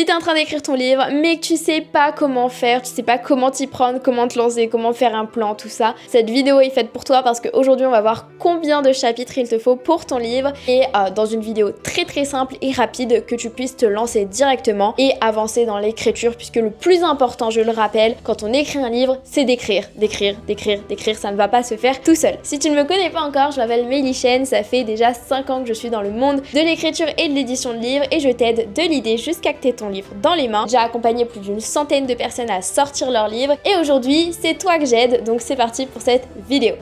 Si t'es en train d'écrire ton livre, mais que tu sais pas comment faire, tu sais pas comment t'y prendre, comment te lancer, comment faire un plan, tout ça, cette vidéo est faite pour toi parce qu'aujourd'hui on va voir combien de chapitres il te faut pour ton livre et dans une vidéo très simple et rapide que tu puisses te lancer directement et avancer dans l'écriture puisque le plus important, je le rappelle, quand on écrit un livre, c'est d'écrire, ça ne va pas se faire tout seul. Si tu ne me connais pas encore, je m'appelle Mélichène, ça fait déjà 5 ans que je suis dans le monde de l'écriture et de l'édition de livres et je t'aide de l'idée jusqu'à que t'aies ton livre dans les mains. J'ai accompagné plus d'une centaine de personnes à sortir leur livre et aujourd'hui c'est toi que j'aide, donc c'est parti pour cette vidéo.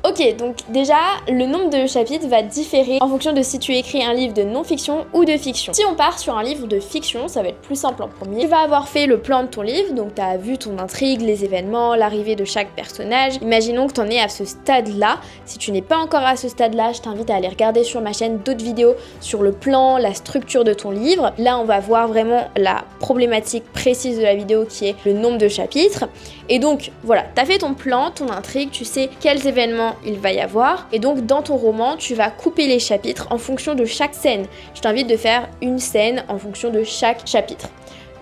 Ok, donc déjà, le nombre de chapitres va différer en fonction de si tu écris un livre de non-fiction ou de fiction. Si on part sur un livre de fiction, ça va être plus simple en premier. Tu vas avoir fait le plan de ton livre, donc tu as vu ton intrigue, les événements, l'arrivée de chaque personnage. Imaginons que tu en es à ce stade-là. Si tu n'es pas encore à ce stade-là, je t'invite à aller regarder sur ma chaîne d'autres vidéos sur le plan, la structure de ton livre. Là, on va voir vraiment la problématique précise de la vidéo qui est le nombre de chapitres. Et donc, voilà, tu as fait ton plan, ton intrigue, tu sais quels événements il va y avoir et donc dans ton roman tu vas couper les chapitres en fonction de chaque scène. Je t'invite de faire une scène en fonction de chaque chapitre.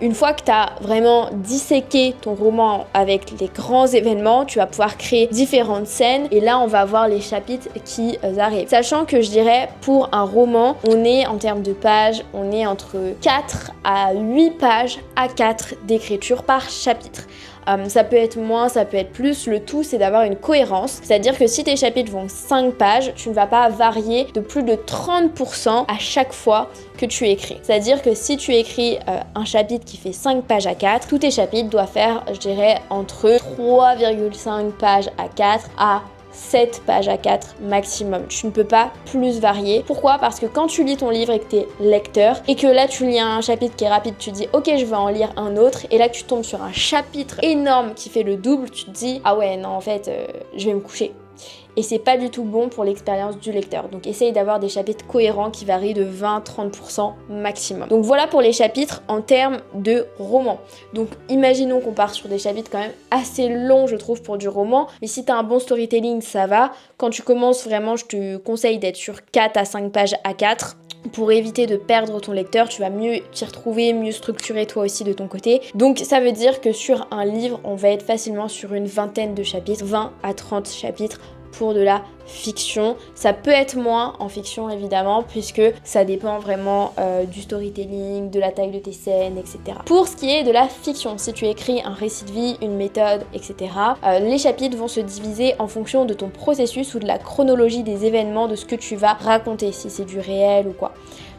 Une fois que tu as vraiment disséqué ton roman avec les grands événements, tu vas pouvoir créer différentes scènes et là on va voir les chapitres qui arrivent. Sachant que je dirais pour un roman, on est en termes de pages, on est entre 4 à 8 pages à 4 d'écriture par chapitre. Ça peut être moins, ça peut être plus, le tout c'est d'avoir une cohérence, c'est-à-dire que si tes chapitres vont 5 pages, tu ne vas pas varier de plus de 30% à chaque fois que tu écris. C'est-à-dire que si tu écris un chapitre qui fait 5 pages à 4, tous tes chapitres doivent faire, je dirais, entre 3,5 pages à 4 à 7 pages à 4 maximum. Tu ne peux pas plus varier. Pourquoi? Parce que quand tu lis ton livre et que tu es lecteur et que là tu lis un chapitre qui est rapide, tu te dis ok je vais en lire un autre et là tu tombes sur un chapitre énorme qui fait le double, tu te dis ah ouais non en fait je vais me coucher. Et c'est pas du tout bon pour l'expérience du lecteur. Donc essaye d'avoir des chapitres cohérents qui varient de 20-30% maximum. Donc voilà pour les chapitres en termes de roman. Donc imaginons qu'on part sur des chapitres quand même assez longs je trouve pour du roman. Mais si t'as un bon storytelling ça va. Quand tu commences vraiment je te conseille d'être sur 4 à 5 pages à 4. Pour éviter de perdre ton lecteur, tu vas mieux t'y retrouver, mieux structurer toi aussi de ton côté. Donc ça veut dire que sur un livre, on va être facilement sur une vingtaine de chapitres, 20 à 30 chapitres pour de la fiction. Ça peut être moins en fiction évidemment puisque ça dépend vraiment du storytelling, de la taille de tes scènes, etc. Pour ce qui est de la fiction, si tu écris un récit de vie, une méthode, etc. Les chapitres vont se diviser en fonction de ton processus ou de la chronologie des événements de ce que tu vas raconter, si c'est du réel ou quoi.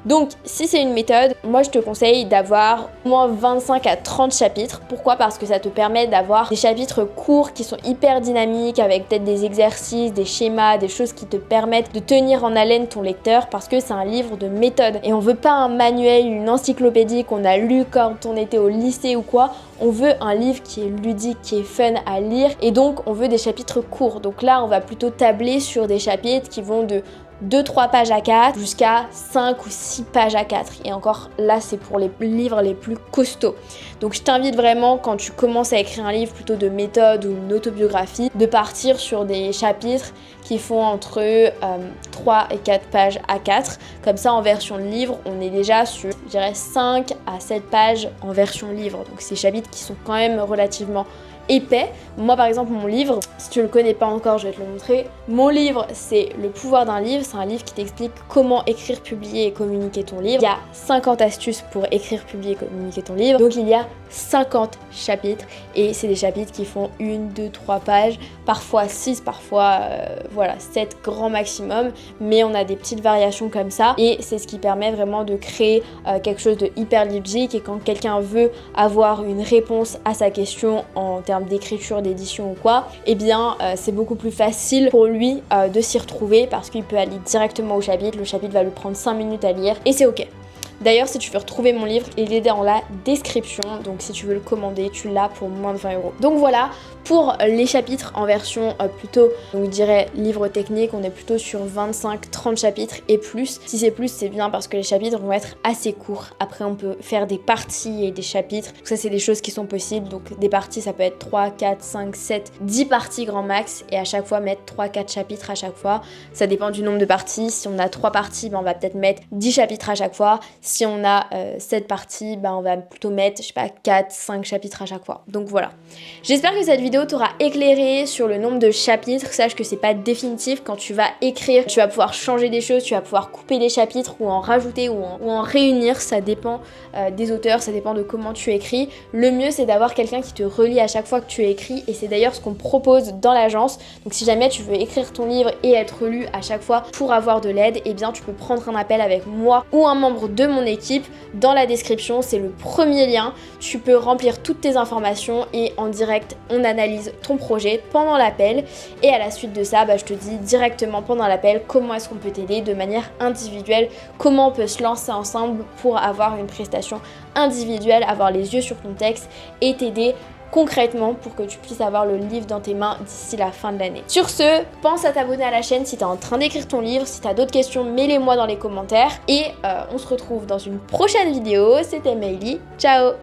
Donc si c'est une méthode, moi je te conseille d'avoir au moins 25 à 30 chapitres. Pourquoi? Parce que ça te permet d'avoir des chapitres courts qui sont hyper dynamiques avec peut-être des exercices, des schémas, des choses qui te permettent de tenir en haleine ton lecteur parce que c'est un livre de méthode. Et on veut pas un manuel, une encyclopédie qu'on a lu quand on était au lycée ou quoi. On veut un livre qui est ludique, qui est fun à lire et donc on veut des chapitres courts. Donc là on va plutôt tabler sur des chapitres qui vont de 2-3 pages à 4 jusqu'à 5 ou 6 pages à 4 et encore là c'est pour les livres les plus costauds. Donc je t'invite vraiment quand tu commences à écrire un livre plutôt de méthode ou une autobiographie de partir sur des chapitres qui font entre 3 et 4 pages à 4. Comme ça en version livre on est déjà sur je dirais 5 à 7 pages en version livre. Donc ces chapitres qui sont quand même relativement épais. Moi par exemple mon livre, si tu le connais pas encore je vais te le montrer. Mon livre c'est Le pouvoir d'un livre, c'est un livre qui t'explique comment écrire, publier et communiquer ton livre. Il y a 50 astuces pour écrire, publier et communiquer ton livre. Donc il y a 50 chapitres et c'est des chapitres qui font 1, 2, 3 pages, parfois 6, parfois voilà 7 grand maximum, mais on a des petites variations comme ça et c'est ce qui permet vraiment de créer quelque chose de hyper ludique et quand quelqu'un veut avoir une réponse à sa question en termes d'écriture, d'édition ou quoi, eh bien c'est beaucoup plus facile pour lui de s'y retrouver parce qu'il peut aller directement au chapitre, le chapitre va lui prendre 5 minutes à lire et c'est ok. D'ailleurs, si tu veux retrouver mon livre, il est dans la description. Donc si tu veux le commander, tu l'as pour moins de 20 €. Donc voilà, Pour les chapitres en version plutôt, donc je dirais livre technique, on est plutôt sur 25-30 chapitres et plus. Si c'est plus, c'est bien parce que les chapitres vont être assez courts. Après, on peut faire des parties et des chapitres. Donc ça, c'est des choses qui sont possibles. Donc des parties, ça peut être 3, 4, 5, 7, 10 parties grand max et à chaque fois mettre 3-4 chapitres à chaque fois. Ça dépend du nombre de parties. Si on a 3 parties, ben, on va peut-être mettre 10 chapitres à chaque fois. Si on a 7 parties, ben, on va plutôt mettre, je sais pas, 4-5 chapitres à chaque fois. Donc voilà. J'espère que cette vidéo t'aura éclairé sur le nombre de chapitres. Sache que c'est pas définitif. Quand tu vas écrire, tu vas pouvoir changer des choses, tu vas pouvoir couper des chapitres ou en rajouter ou en réunir. Ça dépend des auteurs, ça dépend de comment tu écris. Le mieux, c'est d'avoir quelqu'un qui te relie à chaque fois que tu écris et c'est d'ailleurs ce qu'on propose dans l'agence. Donc si jamais tu veux écrire ton livre et être lu à chaque fois pour avoir de l'aide, eh bien tu peux prendre un appel avec moi ou un membre de mon équipe. Dans la description, c'est le premier lien. Tu peux remplir toutes tes informations et en direct, on analyse ton projet pendant l'appel. Et à la suite de ça, je te dis directement pendant l'appel comment est-ce qu'on peut t'aider de manière individuelle, comment on peut se lancer ensemble pour avoir une prestation individuelle, avoir les yeux sur ton texte et t'aider concrètement pour que tu puisses avoir le livre dans tes mains d'ici la fin de l'année. Sur ce, pense à t'abonner à la chaîne si tu es en train d'écrire ton livre. Si tu as d'autres questions, mets-les-moi dans les commentaires. Et on se retrouve dans une prochaine vidéo. C'était Meili. Ciao!